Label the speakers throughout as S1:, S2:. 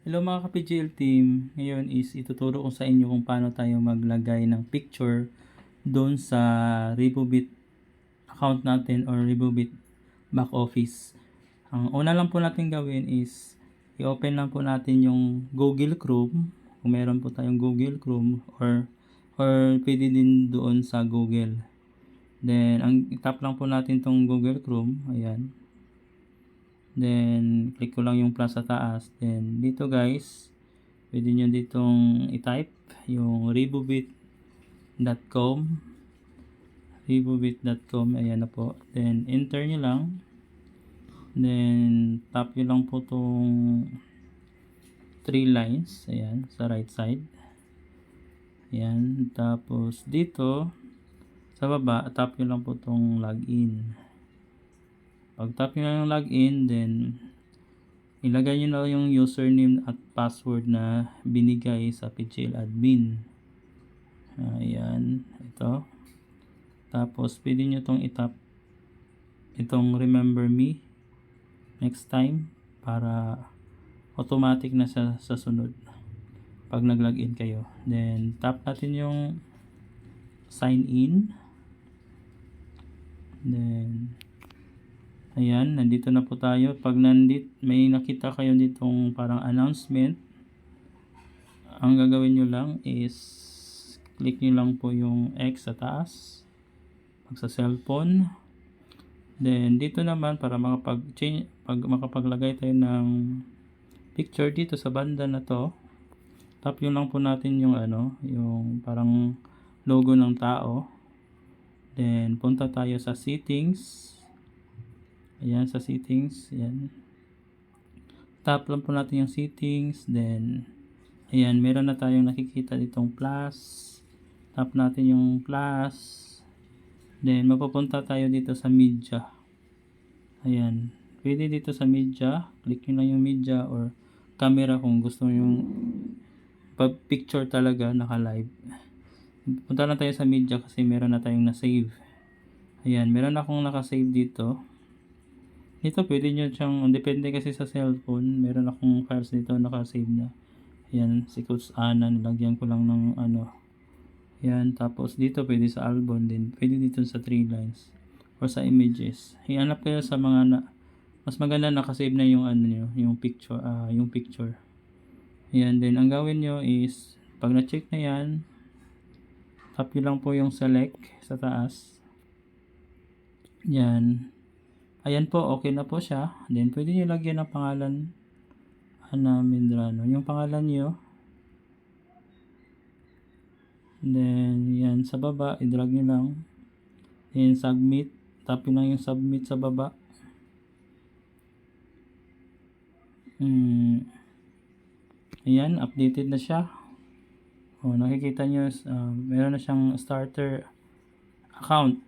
S1: Hello mga ka-PGL team, ngayon is ituturo ko sa inyo kung paano tayo maglagay ng picture doon sa Ribobit account natin or Ribobit back office. Ang una lang po natin gawin is i-open lang po natin yung Google Chrome, kung meron po tayong Google Chrome or pwede din doon sa Google. Then i-tap lang po natin tong Google Chrome, ayan. Then, click ko lang yung plus sa taas. Then, dito guys, pwede nyo ditong i-type yung ribobit.com. Ribobit.com, ayan na po. Then, enter nyo lang. Then, tap nyo lang po tong 3 lines. Ayan, sa right side. Ayan, tapos dito, sa baba, tap nyo lang po tong login. Pag tap nyo lang yung login, then ilagay nyo na yung username at password na binigay sa PGL admin. Ayan, ito. Tapos pwede nyo itong itap itong remember me next time para automatic na siya sa sunod pag nag-login kayo. Then tap natin yung sign in. Then ayan, nandito na po tayo. Pag may nakita kayo ditong parang announcement, ang gagawin nyo lang is click nyo lang po yung X sa taas pag sa cellphone. Then dito naman para makapaglagay tayo ng picture dito sa banda na to, tap nyo lang po natin yung yung parang logo ng tao. Then punta tayo sa settings. Ayan, sa settings, ayan. Tap lang po natin yung settings, then ayan, meron na tayong nakikita ditong plus. Tap natin yung plus. Then mapupunta tayo dito sa media. Ayan, pwede dito sa media, click nyo lang yung media or camera kung gusto yung picture talaga naka-live. Punta na tayo sa media kasi meron na tayong na-save. Ayan, meron akong naka-save dito. Dito pwede nyo siyang, depende kasi sa cellphone, meron akong files dito naka-save na. Ayan, si Coach Ana, nilagyan ko lang ng ayan, tapos dito pwede sa album din, pwede dito sa 3 lines or sa images. Ihanap kayo sa mga mas maganda naka-save na yung nyo, yung picture, yung picture. Ayan, then ang gawin nyo is pag na-check na yan, tap nyo lang po yung select sa taas. Yan. Ayan po, okay na po siya. Then, pwede nyo lagyan ng pangalan Ana Medrano. Yung pangalan nyo. Then, yan sa baba, i-drag nyo lang. Then, submit. Tap nyo lang yung submit sa baba. Ayan, updated na siya. O, nakikita nyo, meron na siyang starter account.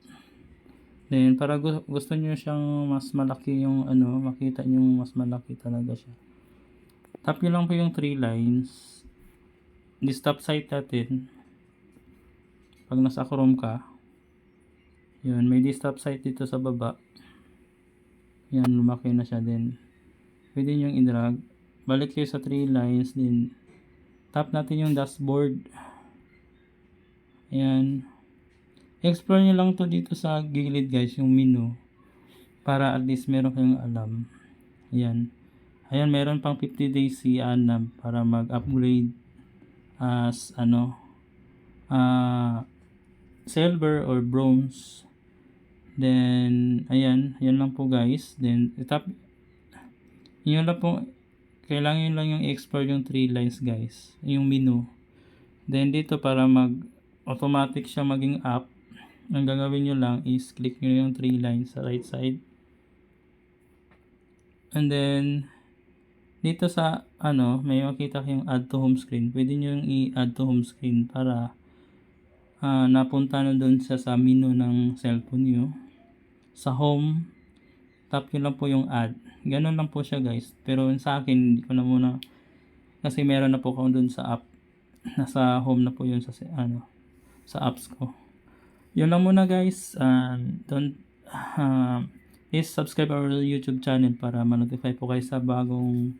S1: Then, para gusto nyo siyang mas malaki yung makita nyo mas malaki talaga siya. Tap nyo lang po yung 3 lines. Di-stop site natin. Pag nasa Chrome ka, yun, may di-stop site dito sa baba. Yan, lumaki na siya din. Pwede nyo yung i-drag. Balik kayo sa 3 lines din. Tap natin yung dashboard. Ayan. Explore nyo lang to dito sa gilid guys, yung menu. Para at least meron kayong alam. Ayan. Ayan, meron pang 50 days si Anab para mag-upgrade as silver or bronze. Then, ayan. Ayan lang po guys. Then, yun lang po. Kailangan lang yung explore yung 3 lines guys. Yung menu. Then, dito para automatic siya maging up. Ang gagawin nyo lang is click nyo yung 3 lines sa right side. And then, dito sa may makita kayong add to home screen. Pwede nyo yung i-add to home screen para napunta na doon sa menu ng cellphone nyo. Sa home, tap nyo lang po yung add. Ganun lang po siya guys. Pero sa akin, hindi ko na muna kasi meron na po ako doon sa app. Nasa home na po yun sa apps ko. Yun lang muna guys. Please subscribe our YouTube channel para ma-notify po kayo sa bagong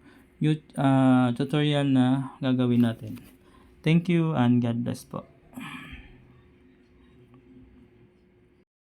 S1: tutorial na gagawin natin. Thank you and God bless po.